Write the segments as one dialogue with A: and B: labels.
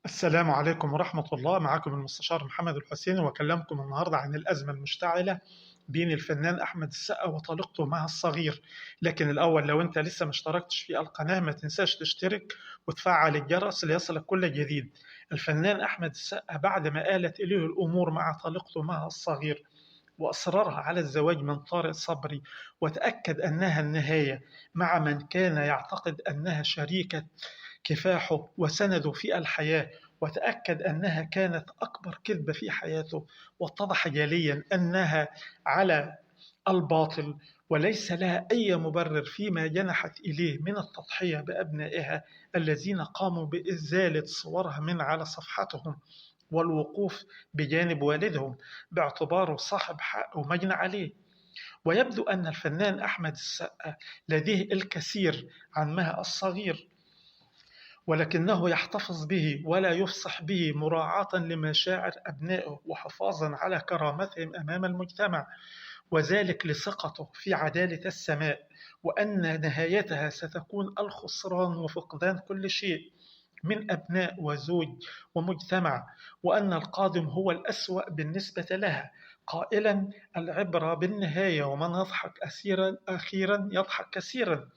A: السلام عليكم ورحمة الله. معكم المستشار محمد الحسيني، وأكلمكم النهاردة عن الأزمة المشتعلة بين الفنان أحمد السقا وطليقته مها الصغير. لكن الأول، لو أنت لسه ما اشتركتش في القناة ما تنساش تشترك وتفعل الجرس ليصلك كل جديد. الفنان أحمد السقا بعد ما آلت إليه الأمور مع طليقته مها الصغير وأصرارها على الزواج من طارق صبري، وتأكد أنها النهاية مع من كان يعتقد أنها شريكة كفاحه وسنده في الحياة، وتأكد أنها كانت أكبر كذبة في حياته، واتضح جليا أنها على الباطل وليس لها أي مبرر فيما جنحت إليه من التضحية بأبنائها الذين قاموا بإزالة صورها من على صفحتهم والوقوف بجانب والدهم باعتباره صاحب حق ومجنى عليه. ويبدو أن الفنان أحمد السقا لديه الكثير عن مها الصغير، ولكنه يحتفظ به ولا يفصح به مراعاة لمشاعر أبنائه وحفاظا على كرامتهم أمام المجتمع، وذلك لثقته في عدالة السماء، وأن نهايتها ستكون الخسران وفقدان كل شيء من أبناء وزوج ومجتمع، وأن القادم هو الأسوأ بالنسبة لها، قائلا: العبرة بالنهاية، ومن يضحك أخيرا يضحك كثيرا.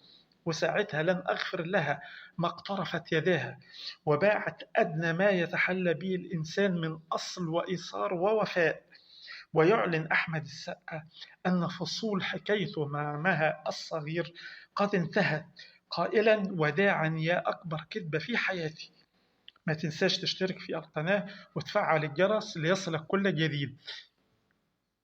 A: وساعتها لن أغفر لها ما اقترفت يداها، وباعت أدنى ما يتحلى به الإنسان من أصل وإيثار ووفاء. ويعلن أحمد السقا أن فصول حكايته مع مها الصغير قد انتهت، قائلا: وداعا يا أكبر كذبة في حياتي. ما تنساش تشترك في القناة وتفعل الجرس ليصلك كل جديد.